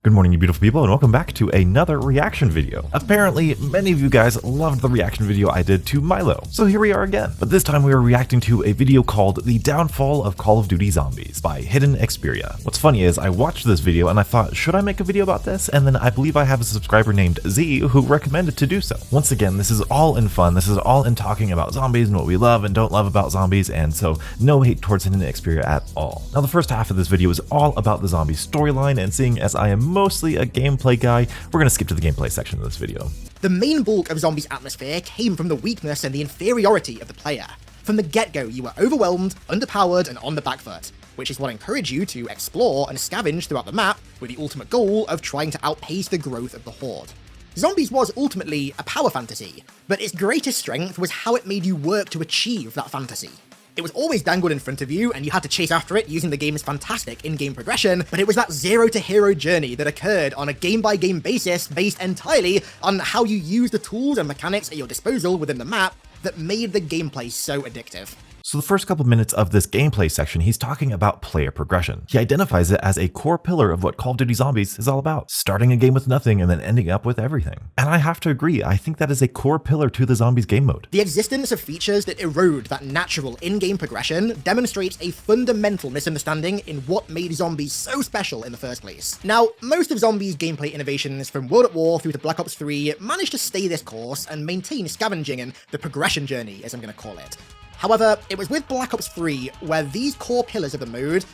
Good morning, you beautiful people, and welcome back to another reaction video. Apparently, many of you guys loved the reaction video I did to Milo, so here we are again. But this time we are reacting to a video called The Downfall of Call of Duty Zombies by HiddenXperia. What's funny is I watched this video and I thought, should I make a video about this? And then I believe I have a subscriber named Z who recommended to do so. Once again, this is all in fun. This is all in talking about zombies and what we love and don't love about zombies, and so no hate towards HiddenXperia at all. Now, the first half of this video is all about the zombie storyline, and seeing as I am mostly a gameplay guy, we're gonna skip to the gameplay section of this video. The main bulk of Zombies' atmosphere came from the weakness and the inferiority of the player. From the get-go, you were overwhelmed, underpowered, and on the back foot, which is what encouraged you to explore and scavenge throughout the map with the ultimate goal of trying to outpace the growth of the Horde. Zombies was ultimately a power fantasy, but its greatest strength was how it made you work to achieve that fantasy. It was always dangled in front of you, and you had to chase after it using the game's fantastic in-game progression, but it was that zero-to-hero journey that occurred on a game-by-game basis based entirely on how you use the tools and mechanics at your disposal within the map that made the gameplay so addictive. So the first couple minutes of this gameplay section, he's talking about player progression. He identifies it as a core pillar of what Call of Duty Zombies is all about, starting a game with nothing and then ending up with everything. And I have to agree, I think that is a core pillar to the Zombies game mode. The existence of features that erode that natural in-game progression demonstrates a fundamental misunderstanding in what made Zombies so special in the first place. Now, most of Zombies' gameplay innovations from World at War through to Black Ops 3 managed to stay this course and maintain scavenging and the progression journey, as I'm going to call it. However, it was with Black Ops 3 where these core pillars of the mode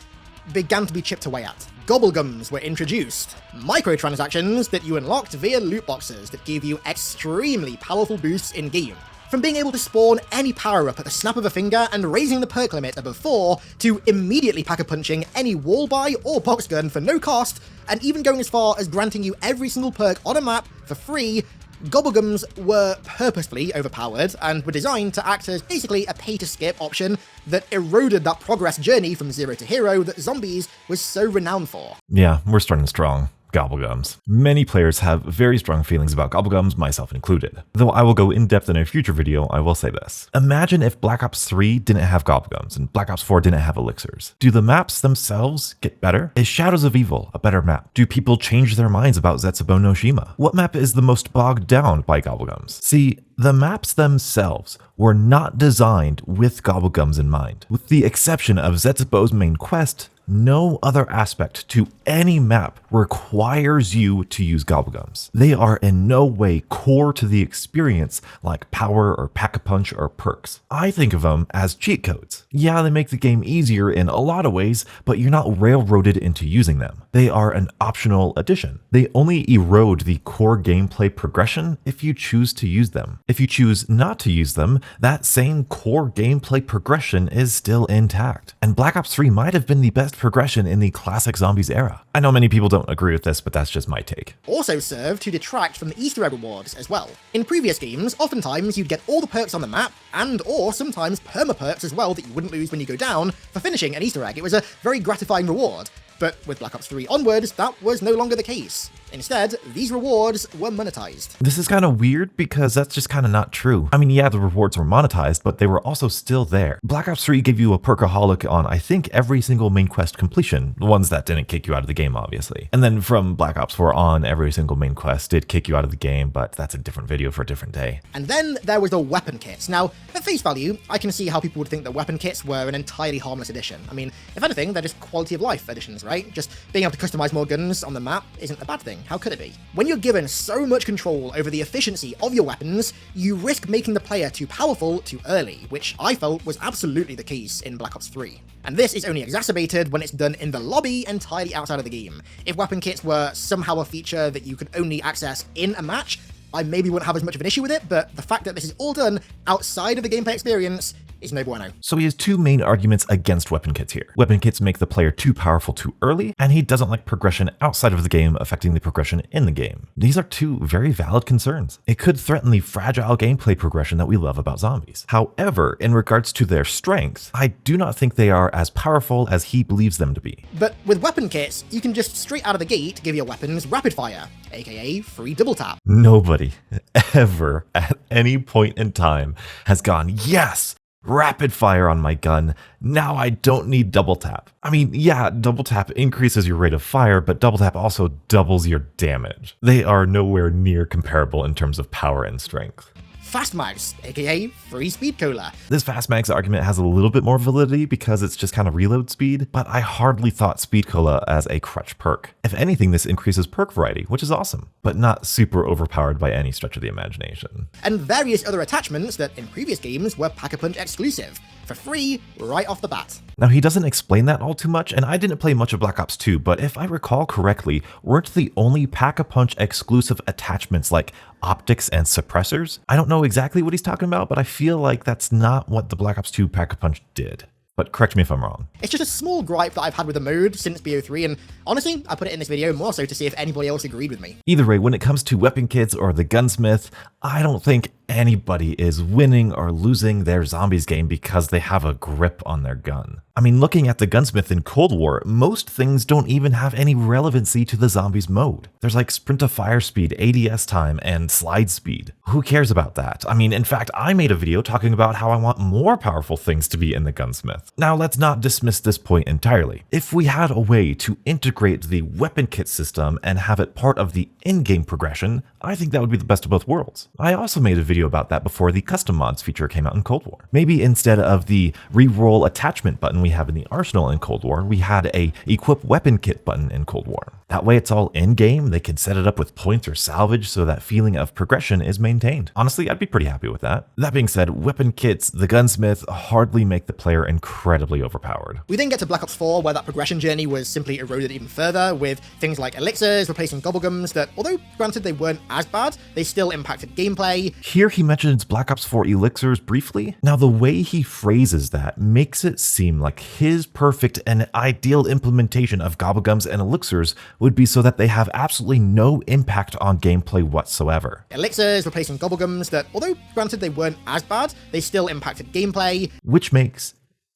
began to be chipped away at. Gobblegums were introduced, microtransactions that you unlocked via loot boxes that gave you extremely powerful boosts in-game. From being able to spawn any power-up at the snap of a finger and raising the perk limit above 4, to immediately pack-a-punching any wall buy or box gun for no cost, and even going as far as granting you every single perk on a map for free. Gobblegums were purposefully overpowered and were designed to act as basically a pay-to-skip option that eroded that progress journey from zero to hero that Zombies was so renowned for. Yeah, we're starting strong. Gobblegums. Many players have very strong feelings about Gobblegums, myself included. Though I will go in depth in a future video, I will say this. Imagine if Black Ops 3 didn't have Gobblegums and Black Ops 4 didn't have Elixirs. Do the maps themselves get better? Is Shadows of Evil a better map? Do people change their minds about Zetsubo no Shima? What map is the most bogged down by Gobblegums? See, the maps themselves were not designed with Gobblegums in mind. With the exception of Zetsubo's main quest, no other aspect to any map requires you to use Gobblegums. They are in no way core to the experience like power or pack-a-punch or perks. I think of them as cheat codes. Yeah, they make the game easier in a lot of ways, but you're not railroaded into using them. They are an optional addition. They only erode the core gameplay progression if you choose to use them. If you choose not to use them, that same core gameplay progression is still intact. And Black Ops 3 might have been the best progression in the classic Zombies era. I know many people don't agree with this, but that's just my take. Also served to detract from the Easter egg rewards as well. In previous games, oftentimes you'd get all the perks on the map, and or sometimes perma-perks as well that you wouldn't lose when you go down for finishing an Easter egg. It was a very gratifying reward. But with Black Ops 3 onwards, that was no longer the case. Instead, these rewards were monetized. This is kind of weird because that's just kind of not true. I mean, yeah, the rewards were monetized, but they were also still there. Black Ops 3 gave you a perkaholic on, I think, every single main quest completion, the ones that didn't kick you out of the game, obviously. And then from Black Ops 4 on, every single main quest did kick you out of the game, but that's a different video for a different day. And then there was the weapon kits. Now, at face value, I can see how people would think that weapon kits were an entirely harmless addition. I mean, if anything, they're just quality of life additions, right? Just being able to customize more guns on the map isn't a bad thing. How could it be? When you're given so much control over the efficiency of your weapons, you risk making the player too powerful too early, which I felt was absolutely the case in Black Ops 3. And this is only exacerbated when it's done in the lobby entirely outside of the game. If weapon kits were somehow a feature that you could only access in a match, I maybe wouldn't have as much of an issue with it, but the fact that this is all done outside of the gameplay experience is no bueno. So he has two main arguments against weapon kits here. Weapon kits make the player too powerful too early, and he doesn't like progression outside of the game affecting the progression in the game. These are two very valid concerns. It could threaten the fragile gameplay progression that we love about zombies. However, in regards to their strengths, I do not think they are as powerful as he believes them to be. But with weapon kits, you can just straight out of the gate give your weapons rapid fire, aka free double tap. Nobody ever at any point in time has gone, yes, Rapid fire on my gun. Now I don't need double tap. I mean, yeah, double tap increases your rate of fire, but double tap also doubles your damage. They are nowhere near comparable in terms of power and strength. Fast mags, aka free speed cola. This fast mags argument has a little bit more validity because it's just kind of reload speed, but I hardly thought speed cola as a crutch perk. If anything, this increases perk variety, which is awesome, but not super overpowered by any stretch of the imagination. And various other attachments that in previous games were Pack-a-Punch exclusive, for free right off the bat. Now, he doesn't explain that all too much, and I didn't play much of Black Ops 2, but if I recall correctly, weren't the only Pack-a-Punch exclusive attachments like optics and suppressors? I don't know exactly what he's talking about, but I feel like that's not what the Black Ops 2 Pack-a-Punch did. But correct me if I'm wrong. It's just a small gripe that I've had with the mode since BO3, and honestly, I put it in this video more so to see if anybody else agreed with me. Either way, when it comes to weapon kits or the gunsmith, I don't think anybody is winning or losing their zombies game because they have a grip on their gun. I mean, looking at the gunsmith in Cold War, most things don't even have any relevancy to the zombies mode. There's like sprint to fire speed, ADS time, and slide speed. Who cares about that? I mean, in fact, I made a video talking about how I want more powerful things to be in the gunsmith. Now, let's not dismiss this point entirely. If we had a way to integrate the weapon kit system and have it part of the in-game progression, I think that would be the best of both worlds. I also made a video about that before the custom mods feature came out in Cold War. Maybe instead of the reroll attachment button we have in the arsenal in Cold War, we had a equip weapon kit button in Cold War. That way it's all in-game, they can set it up with points or salvage so that feeling of progression is maintained. Honestly, I'd be pretty happy with that. That being said, weapon kits, the gunsmith, hardly make the player incredibly overpowered. We then get to Black Ops 4, where that progression journey was simply eroded even further, with things like Elixirs replacing Gobblegums that, although granted they weren't as bad, they still impacted gameplay. Here he mentions Black Ops 4 Elixirs briefly. Now the way he phrases that makes it seem like his perfect and ideal implementation of Gobblegums and Elixirs would be so that they have absolutely no impact on gameplay whatsoever. Elixirs replacing Gobblegums that, although granted they weren't as bad, they still impacted gameplay. Which makes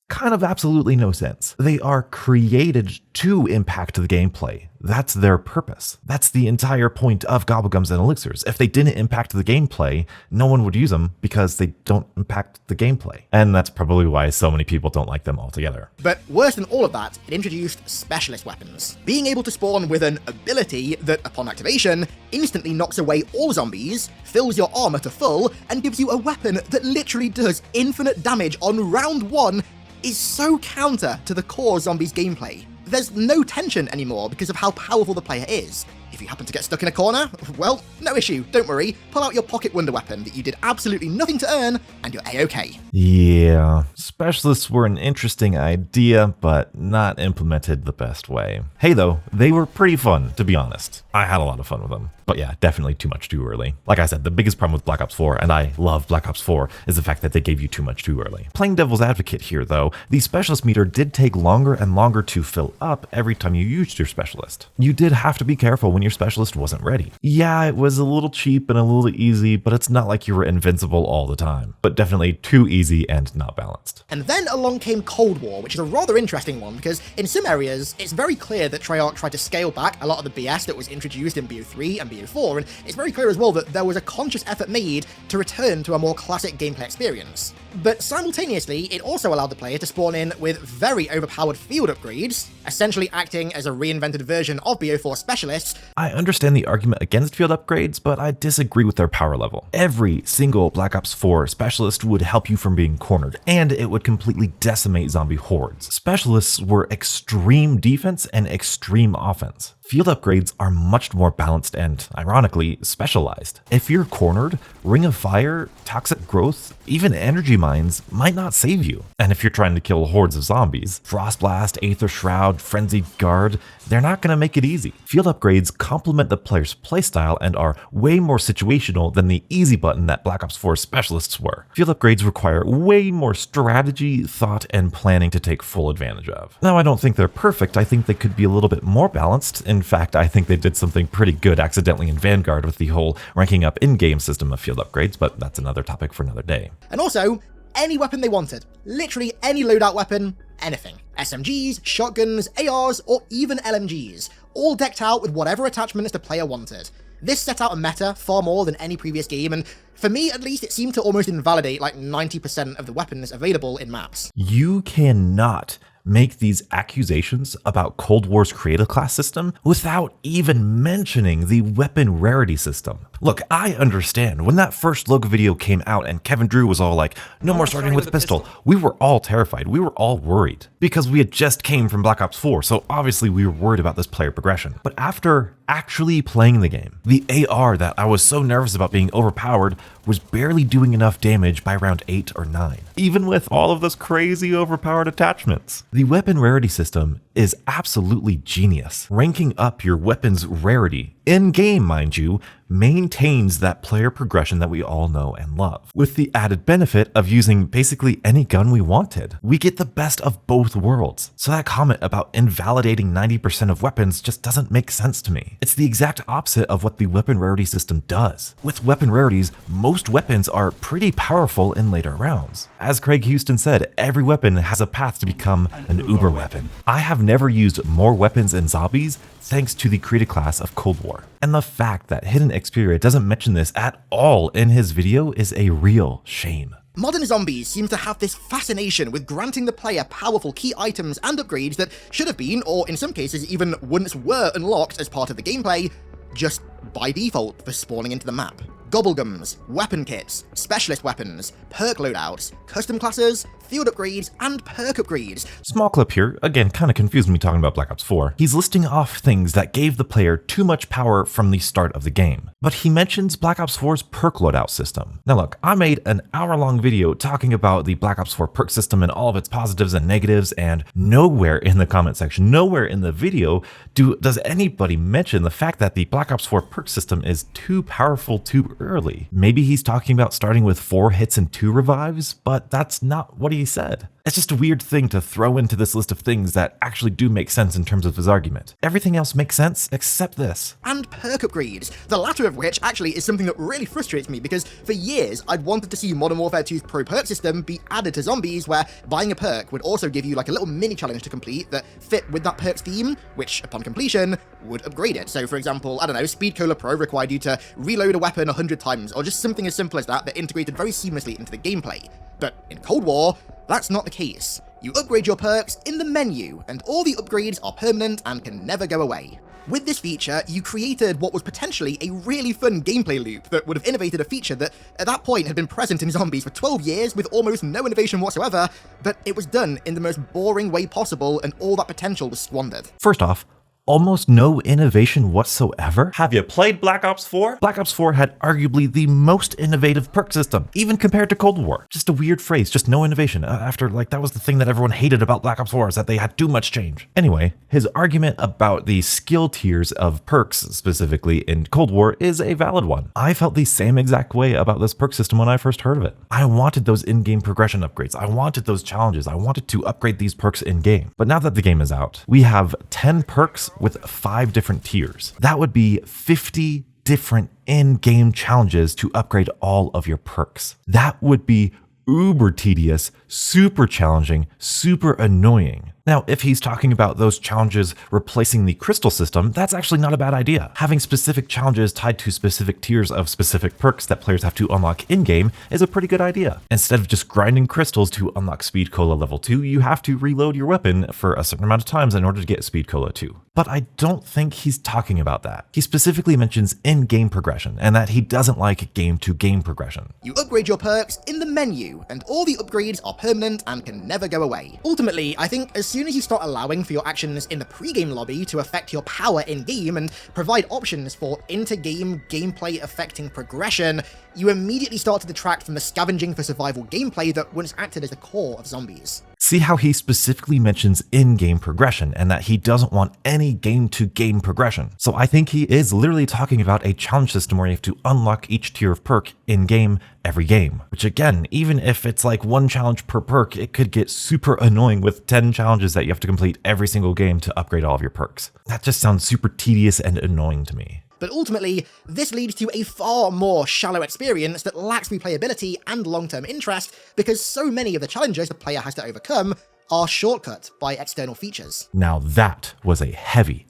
kind of absolutely no sense. They are created to impact the gameplay. That's their purpose. That's the entire point of Gobblegums and Elixirs. If they didn't impact the gameplay, no one would use them because they don't impact the gameplay. And that's probably why so many people don't like them altogether. But worse than all of that, it introduced specialist weapons. Being able to spawn with an ability that, upon activation, instantly knocks away all zombies, fills your armor to full, and gives you a weapon that literally does infinite damage on round one is so counter to the core zombies gameplay. There's no tension anymore because of how powerful the player is. If you happen to get stuck in a corner, well, no issue, don't worry. Pull out your pocket wonder weapon that you did absolutely nothing to earn, and you're A-okay. Yeah, specialists were an interesting idea, but not implemented the best way. Hey though, they were pretty fun, to be honest. I had a lot of fun with them. But yeah, definitely too much too early. Like I said, the biggest problem with Black Ops 4, and I love Black Ops 4, is the fact that they gave you too much too early. Playing devil's advocate here though, the specialist meter did take longer and longer to fill up every time you used your specialist. You did have to be careful when your specialist wasn't ready. Yeah, it was a little cheap and a little easy, but it's not like you were invincible all the time. But definitely too easy and not balanced. And then along came Cold War, which is a rather interesting one because in some areas, it's very clear that Treyarch tried to scale back a lot of the BS that was introduced in BO3 and BO4, and it's very clear as well that there was a conscious effort made to return to a more classic gameplay experience. But simultaneously, it also allowed the player to spawn in with very overpowered field upgrades, essentially acting as a reinvented version of BO4 specialists. I understand the argument against field upgrades, but I disagree with their power level. Every single Black Ops 4 specialist would help you from being cornered, and it would completely decimate zombie hordes. Specialists were extreme defense and extreme offense. Field upgrades are much more balanced and, ironically, specialized. If you're cornered, Ring of Fire, Toxic Growth, even Energy Mines might not save you. And if you're trying to kill hordes of zombies, Frost Blast, Aether Shroud, Frenzied Guard, they're not going to make it easy. Field upgrades complement the player's playstyle and are way more situational than the easy button that Black Ops 4 specialists were. Field upgrades require way more strategy, thought, and planning to take full advantage of. Now, I don't think they're perfect. I think they could be a little bit more balanced. In fact, I think they did something pretty good accidentally in Vanguard with the whole ranking up in-game system of field upgrades, but that's another topic for another day. And also, any weapon they wanted. Literally any loadout weapon, anything. SMGs, shotguns, ARs, or even LMGs, all decked out with whatever attachments the player wanted. This set out a meta far more than any previous game, and for me at least, it seemed to almost invalidate like 90% of the weapons available in maps. You cannot make these accusations about Cold War's creative class system without even mentioning the weapon rarity system. Look, I understand when that first logo video came out and Kevin Drew was all like, no more starting with a pistol. We were all terrified. We were all worried because we had just came from Black Ops 4. So obviously we were worried about this player progression. But after actually playing the game, the AR that I was so nervous about being overpowered was barely doing enough damage by round 8 or 9, even with all of those crazy overpowered attachments. The weapon rarity system is absolutely genius. Ranking up your weapon's rarity, in-game mind you, maintains that player progression that we all know and love, with the added benefit of using basically any gun we wanted. We get the best of both worlds. So that comment about invalidating 90% of weapons just doesn't make sense to me. It's the exact opposite of what the weapon rarity system does. With weapon rarities, most weapons are pretty powerful in later rounds. As Craig Houston said, every weapon has a path to become an uber weapon. I have never used more weapons in zombies thanks to the creative class of Cold War. And the fact that HiddenXperia doesn't mention this at all in his video is a real shame. Modern zombies seem to have this fascination with granting the player powerful key items and upgrades that should have been, or in some cases even once were, unlocked as part of the gameplay, just by default for spawning into the map. Gobblegums, weapon kits, specialist weapons, perk loadouts, custom classes, field upgrades, and perk upgrades. Small clip here, again kinda confused me talking about Black Ops 4. He's listing off things that gave the player too much power from the start of the game. But he mentions Black Ops 4's perk loadout system. Now look, I made an hour-long video talking about the Black Ops 4 perk system and all of its positives and negatives, and nowhere in the comment section, nowhere in the video does anybody mention the fact that the Black Ops 4 perk system is too powerful too early. Maybe he's talking about starting with 4 hits and 2 revives, but that's not what he said. It's just a weird thing to throw into this list of things that actually do make sense in terms of his argument. Everything else makes sense except this. And perk upgrades, the latter of which actually is something that really frustrates me because for years I'd wanted to see Modern Warfare 2's pro perk system be added to zombies, where buying a perk would also give you like a little mini challenge to complete that fit with that perk's theme, which upon completion would upgrade it. So for example, I don't know, Speed Cola Pro required you to reload a weapon 100 times, or just something as simple as that integrated very seamlessly into the gameplay. But in Cold War, that's not the case. You upgrade your perks in the menu, and all the upgrades are permanent and can never go away. With this feature, you created what was potentially a really fun gameplay loop that would have innovated a feature that at that point had been present in zombies for 12 years with almost no innovation whatsoever, but it was done in the most boring way possible and all that potential was squandered. First off, almost no innovation whatsoever? Have you played Black Ops 4? Black Ops 4 had arguably the most innovative perk system, even compared to Cold War. Just a weird phrase, just no innovation. After, like, that was the thing that everyone hated about Black Ops 4, is that they had too much change. Anyway, his argument about the skill tiers of perks, specifically in Cold War, is a valid one. I felt the same exact way about this perk system when I first heard of it. I wanted those in-game progression upgrades. I wanted those challenges. I wanted to upgrade these perks in-game. But now that the game is out, we have 10 perks with 5 different tiers. That would be 50 different in-game challenges to upgrade all of your perks. That would be uber tedious, super challenging, super annoying. Now, if he's talking about those challenges replacing the crystal system, that's actually not a bad idea. Having specific challenges tied to specific tiers of specific perks that players have to unlock in-game is a pretty good idea. Instead of just grinding crystals to unlock Speed Cola level 2, you have to reload your weapon for a certain amount of times in order to get Speed Cola 2. But I don't think he's talking about that. He specifically mentions in-game progression, and that he doesn't like game-to-game progression. You upgrade your perks in the menu, and all the upgrades are permanent and can never go away. Ultimately, I think as soon as you start allowing for your actions in the pre-game lobby to affect your power in-game and provide options for inter-game gameplay affecting progression, you immediately start to detract from the scavenging for survival gameplay that once acted as the core of zombies. See how he specifically mentions in-game progression and that he doesn't want any game-to-game progression. So I think he is literally talking about a challenge system where you have to unlock each tier of perk in-game every game. Which again, even if it's like 1 challenge per perk, it could get super annoying with 10 challenges that you have to complete every single game to upgrade all of your perks. That just sounds super tedious and annoying to me. But ultimately, this leads to a far more shallow experience that lacks replayability and long-term interest because so many of the challenges the player has to overcome are shortcut by external features. Now that was a heavy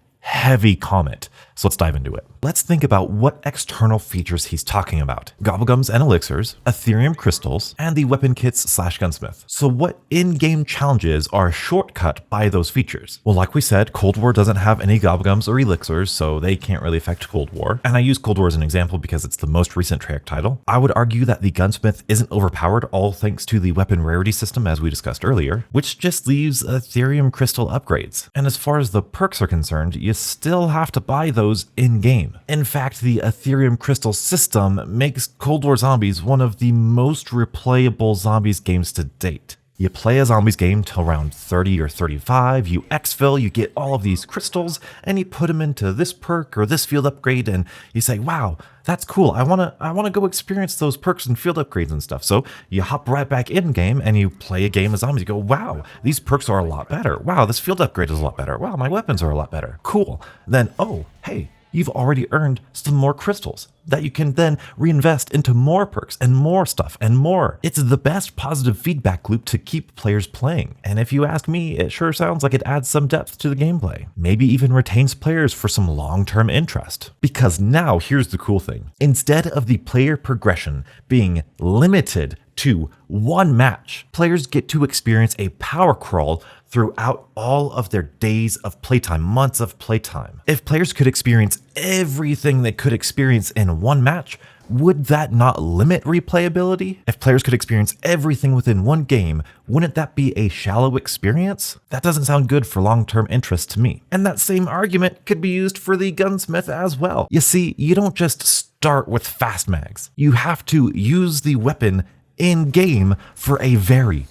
comment. So let's dive into it. Let's think about what external features he's talking about. Gobblegums and Elixirs, Ethereum crystals, and the weapon kits / gunsmith. So what in-game challenges are shortcut by those features? Well, like we said, Cold War doesn't have any Gobblegums or Elixirs, so they can't really affect Cold War. And I use Cold War as an example because it's the most recent Treyarch title. I would argue that the gunsmith isn't overpowered, all thanks to the weapon rarity system as we discussed earlier, which just leaves Ethereum crystal upgrades. And as far as the perks are concerned, you still have to buy those in-game. In fact, the Ethereum crystal system makes Cold War Zombies one of the most replayable zombies games to date. You play a zombies game till round 30 or 35, you exfil, you get all of these crystals, and you put them into this perk or this field upgrade, and you say, wow, that's cool, I wanna go experience those perks and field upgrades and stuff. So you hop right back in game and you play a game of zombies. You go, wow, these perks are a lot better. Wow, this field upgrade is a lot better. Wow, my weapons are a lot better. Cool. Then, oh, hey, you've already earned some more crystals that you can then reinvest into more perks and more stuff and more. It's the best positive feedback loop to keep players playing. And if you ask me, it sure sounds like it adds some depth to the gameplay. Maybe even retains players for some long-term interest. Because now here's the cool thing. Instead of the player progression being limited to one match, players get to experience a power crawl throughout all of their days of playtime, months of playtime. If players could experience everything they could experience in one match, would that not limit replayability? If players could experience everything within one game, wouldn't that be a shallow experience? That doesn't sound good for long-term interest to me. And that same argument could be used for the gunsmith as well. You see, you don't just start with fast mags. You have to use the weapon in-game for a very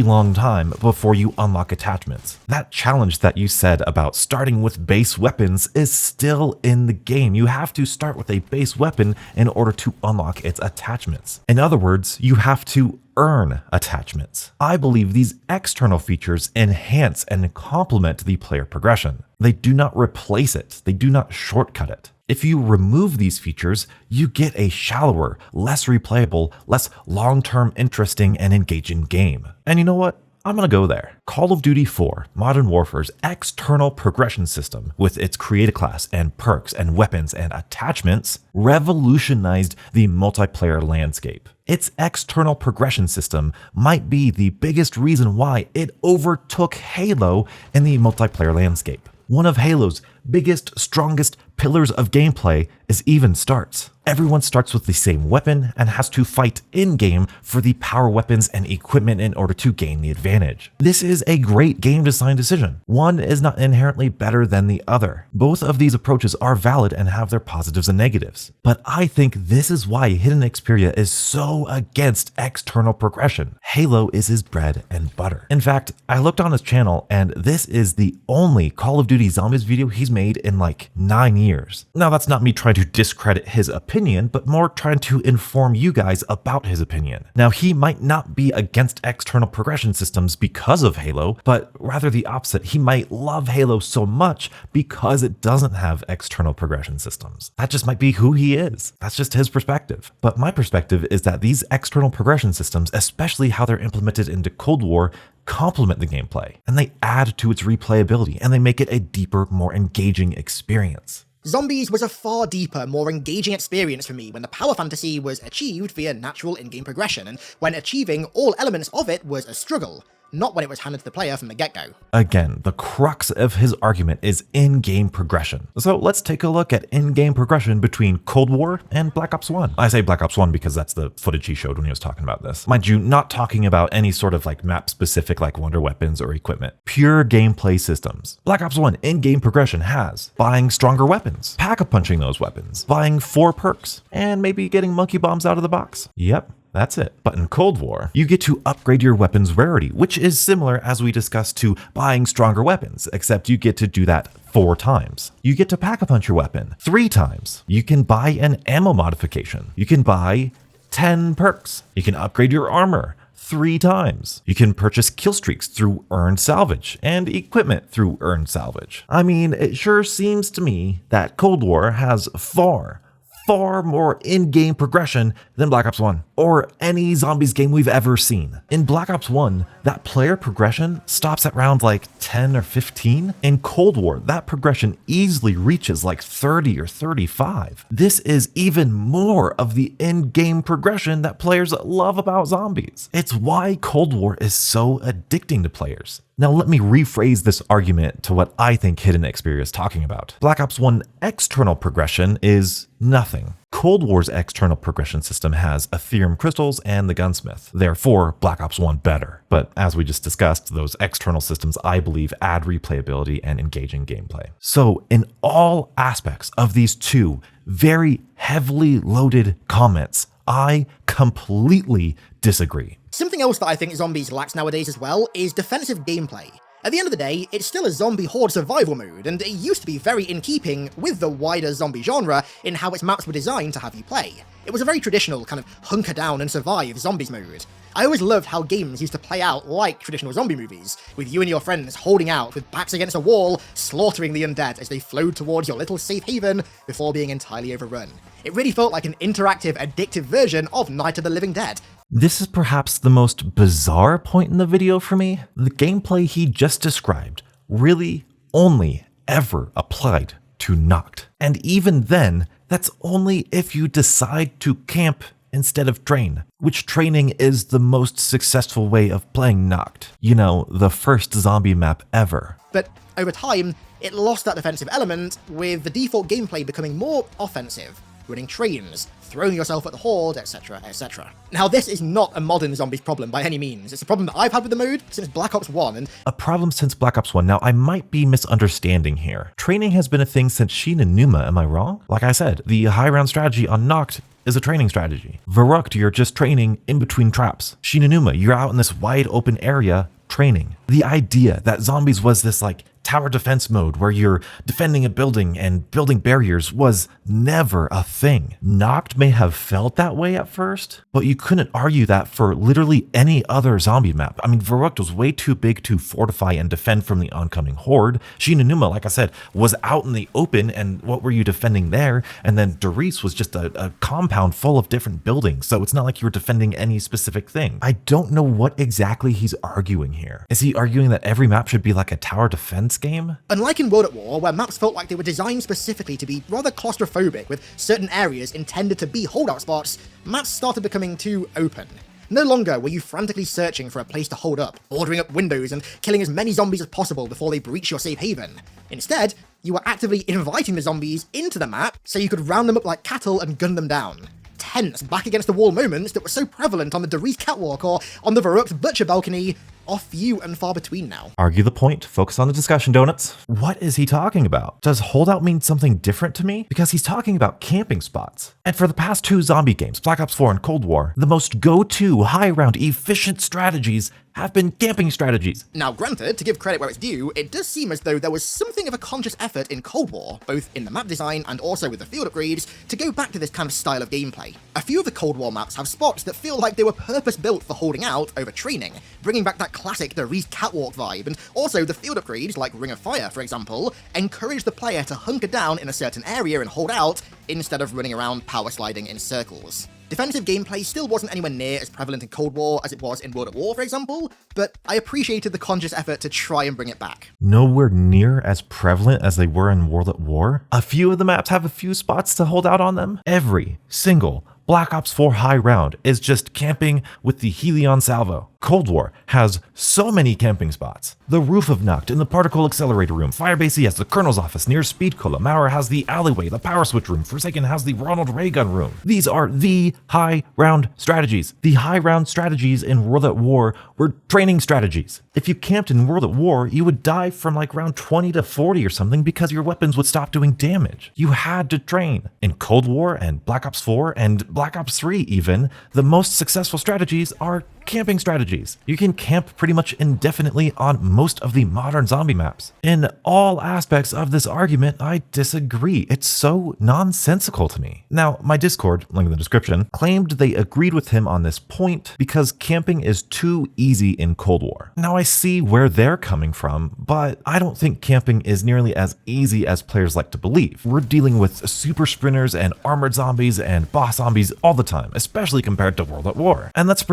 long time before you unlock attachments. That challenge that you said about starting with base weapons is still in the game. You have to start with a base weapon in order to unlock its attachments. In other words, you have to earn attachments. I believe these external features enhance and complement the player progression. They do not replace it. They do not shortcut it. If you remove these features, you get a shallower, less replayable, less long-term interesting and engaging game. And you know what? I'm gonna go there. Call of Duty 4 Modern Warfare's external progression system, with its create a class and perks and weapons and attachments, revolutionized the multiplayer landscape. Its external progression system might be the biggest reason why it overtook Halo in the multiplayer landscape. One of Halo's biggest, strongest pillars of gameplay is even starts. Everyone starts with the same weapon and has to fight in-game for the power weapons and equipment in order to gain the advantage. This is a great game design decision. One is not inherently better than the other. Both of these approaches are valid and have their positives and negatives. But I think this is why HiddenXperia is so against external progression. Halo is his bread and butter. In fact, I looked on his channel and this is the only Call of Duty Zombies video he's made in like 9 years. Now that's not me trying to discredit his opinion, but more trying to inform you guys about his opinion. Now he might not be against external progression systems because of Halo, but rather the opposite. He might love Halo so much because it doesn't have external progression systems. That just might be who he is. That's just his perspective. But my perspective is that these external progression systems, especially how they're implemented into Cold War, complement the gameplay, and they add to its replayability, and they make it a deeper, more engaging experience. Zombies was a far deeper, more engaging experience for me when the power fantasy was achieved via natural in-game progression, and when achieving all elements of it was a struggle, not when it was handed to the player from the get-go. Again, the crux of his argument is in-game progression. So let's take a look at in-game progression between Cold War and Black Ops 1. I say Black Ops 1 because that's the footage he showed when he was talking about this. Mind you, not talking about any sort of like map-specific like wonder weapons or equipment. Pure gameplay systems. Black Ops 1 in-game progression has buying stronger weapons, pack-a-punching those weapons, buying 4 perks, and maybe getting monkey bombs out of the box. Yep. That's it. But in Cold War, you get to upgrade your weapon's rarity, which is similar, as we discussed, to buying stronger weapons, except you get to do that 4 times. You get to pack-a-punch your weapon 3 times. You can buy an ammo modification. You can buy 10 perks. You can upgrade your armor 3 times. You can purchase kill streaks through earned salvage and equipment through earned salvage. I mean, it sure seems to me that Cold War has far far more in-game progression than Black Ops 1, or any zombies game we've ever seen. In Black Ops 1, that player progression stops at round like 10 or 15. In Cold War, that progression easily reaches like 30 or 35. This is even more of the in-game progression that players love about zombies. It's why Cold War is so addicting to players. Now let me rephrase this argument to what I think HiddenXperia is talking about. Black Ops 1 external progression is nothing. Cold War's external progression system has Ethereum crystals and the gunsmith, therefore Black Ops 1 better. But as we just discussed, those external systems I believe add replayability and engaging gameplay. So in all aspects of these two very heavily loaded comments, I completely disagree. Something else that I think zombies lacks nowadays as well is defensive gameplay. At the end of the day, it's still a zombie horde survival mode, and it used to be very in keeping with the wider zombie genre in how its maps were designed to have you play. It was a very traditional kind of hunker down and survive zombies mode. I always loved how games used to play out like traditional zombie movies, with you and your friends holding out with backs against a wall, slaughtering the undead as they flowed towards your little safe haven before being entirely overrun. It really felt like an interactive, addictive version of Night of the Living Dead. This is perhaps the most bizarre point in the video for me. The gameplay he just described really only ever applied to Noct. And even then, that's only if you decide to camp instead of train, which training is the most successful way of playing Noct. You know, the first zombie map ever. But over time, it lost that defensive element, with the default gameplay becoming more offensive, running trains, throwing yourself at the horde, etc, etc. Now this is not a modern zombies problem by any means, it's a problem that I've had with the mode since Black Ops 1 and... A problem since Black Ops 1. Now I might be misunderstanding here. Training has been a thing since Sheen and Numa, am I wrong? Like I said, the high round strategy on Noct is a training strategy. Verrucht, you're just training in between traps. Sheen and Numa, you're out in this wide open area training. The idea that zombies was this like tower defense mode where you're defending a building and building barriers was never a thing. Noct may have felt that way at first, but you couldn't argue that for literally any other zombie map. I mean, Verrucht was way too big to fortify and defend from the oncoming horde. Sheen and Numa, like I said, was out in the open, and what were you defending there? And then Derice was just a compound full of different buildings, so it's not like you were defending any specific thing. I don't know what exactly he's arguing here. Is he arguing that every map should be like a tower defense game? Unlike in World at War, where maps felt like they were designed specifically to be rather claustrophobic, with certain areas intended to be holdout spots, maps started becoming too open. No longer were you frantically searching for a place to hold up, ordering up windows and killing as many zombies as possible before they breach your safe haven. Instead, you were actively inviting the zombies into the map so you could round them up like cattle and gun them down. Tense back against the wall moments that were so prevalent on the Derice catwalk or on the Verrucht butcher balcony are few and far between now. Argue the point, focus on the discussion, donuts. What is he talking about? Does Holdout mean something different to me? Because he's talking about camping spots. And for the past two zombie games, Black Ops 4 and Cold War, the most go-to, high-round, efficient strategies have been camping strategies. Now granted, to give credit where it's due, it does seem as though there was something of a conscious effort in Cold War, both in the map design and also with the field upgrades, to go back to this kind of style of gameplay. A few of the Cold War maps have spots that feel like they were purpose-built for holding out over training, bringing back that classic Derice catwalk vibe, and also the field upgrades, like Ring of Fire for example, encourage the player to hunker down in a certain area and hold out, instead of running around power sliding in circles. Defensive gameplay still wasn't anywhere near as prevalent in Cold War as it was in World at War, for example, but I appreciated the conscious effort to try and bring it back. Nowhere near as prevalent as they were in World at War. A few of the maps have a few spots to hold out on them. Every single Black Ops 4 high round is just camping with the Helion Salvo. Cold War has so many camping spots. The roof of Noct in the particle accelerator room. Firebase has the Colonel's office near Speed Cola. Mauer has the alleyway, the power switch room. Forsaken has the Ronald Reagan room. These are the high round strategies. The high round strategies in World at War were training strategies. If you camped in World at War, you would die from like round 20 to 40 or something because your weapons would stop doing damage. You had to train. In Cold War and Black Ops 4 and Black Ops 3 even, the most successful strategies are camping strategies. You can camp pretty much indefinitely on most of the modern zombie maps. In all aspects of this argument, I disagree. It's so nonsensical to me. Now, my Discord, link in the description, claimed they agreed with him on this point because camping is too easy in Cold War. Now, I see where they're coming from, but I don't think camping is nearly as easy as players like to believe. We're dealing with super sprinters and armored zombies and boss zombies all the time, especially compared to World at War. And let's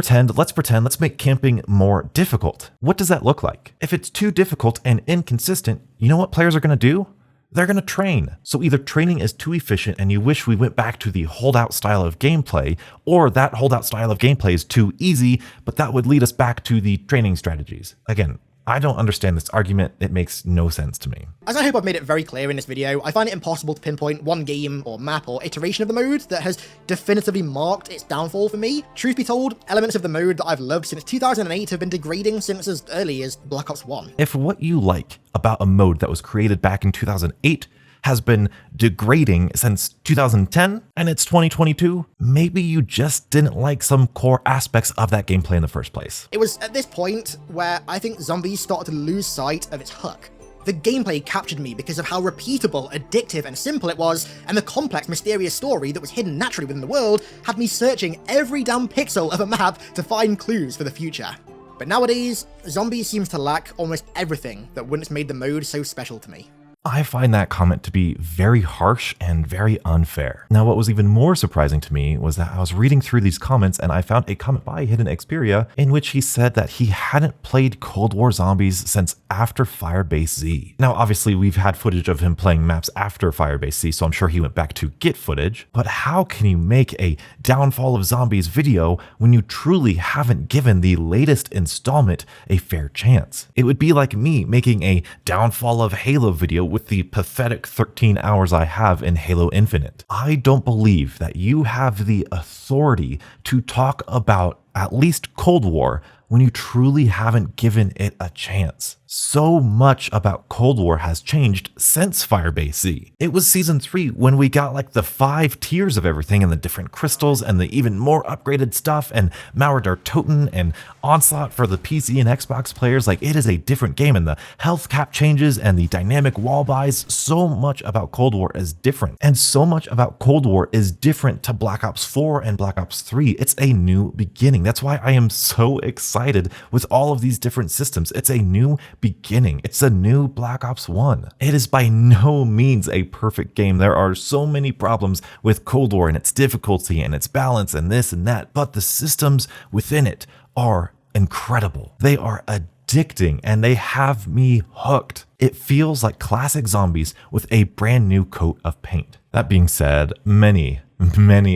make camping more difficult. What does that look like? If it's too difficult and inconsistent, you know what players are going to do? They're going to train. So either training is too efficient and you wish we went back to the holdout style of gameplay, or that holdout style of gameplay is too easy, but that would lead us back to the training strategies. Again, I don't understand this argument. It makes no sense to me. As I hope I've made it very clear in this video, I find it impossible to pinpoint one game or map or iteration of the mode that has definitively marked its downfall for me. Truth be told, elements of the mode that I've loved since 2008 have been degrading since as early as Black Ops 1. If what you like about a mode that was created back in 2008 has been degrading since 2010 and it's 2022, maybe you just didn't like some core aspects of that gameplay in the first place. It was at this point where I think Zombies started to lose sight of its hook. The gameplay captured me because of how repeatable, addictive, and simple it was, and the complex, mysterious story that was hidden naturally within the world had me searching every damn pixel of a map to find clues for the future. But nowadays, Zombies seems to lack almost everything that once made the mode so special to me. I find that comment to be very harsh and very unfair. Now, what was even more surprising to me was that I was reading through these comments and I found a comment by HiddenXperia in which he said that he hadn't played Cold War Zombies since after Firebase Z. Now, obviously, we've had footage of him playing maps after Firebase Z, so I'm sure he went back to get footage, but how can you make a Downfall of Zombies video when you truly haven't given the latest installment a fair chance? It would be like me making a Downfall of Halo video with the pathetic 13 hours I have in Halo Infinite. I don't believe that you have the authority to talk about at least Cold War when you truly haven't given it a chance. So much about Cold War has changed since Firebase Z. It was Season 3 when we got like the 5 tiers of everything and the different crystals and the even more upgraded stuff and Mauradar Toten and Onslaught for the PC and Xbox players. Like, it is a different game, and the health cap changes and the dynamic wall buys. So much about Cold War is different, and so much about Cold War is different to Black Ops 4 and Black Ops 3. It's a new beginning. That's why I am so excited with all of these different systems. It's a new beginning. It's a new Black Ops 1. It is by no means a perfect game. There are so many problems with Cold War and its difficulty and its balance and this and that, but the systems within it are incredible. They are addicting and they have me hooked. It feels like classic Zombies with a brand new coat of paint. That being said, many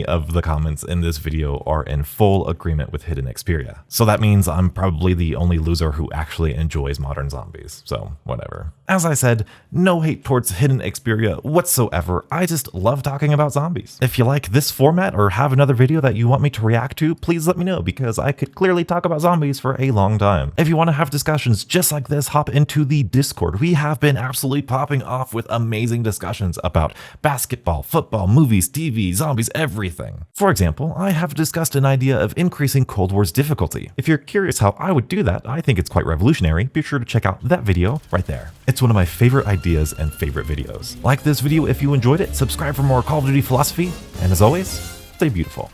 of the comments in this video are in full agreement with HiddenXperia. So that means I'm probably the only loser who actually enjoys modern zombies. So whatever. As I said, no hate towards HiddenXperia whatsoever. I just love talking about zombies. If you like this format or have another video that you want me to react to, please let me know, because I could clearly talk about zombies for a long time. If you want to have discussions just like this, hop into the Discord. We have been absolutely popping off with amazing discussions about basketball, football, movies, TV, zombies, everything. For example, I have discussed an idea of increasing Cold War's difficulty. If you're curious how I would do that, I think it's quite revolutionary. Be sure to check out that video right there. It's one of my favorite ideas and favorite videos. Like this video if you enjoyed it, subscribe for more Call of Duty philosophy, and as always, stay beautiful.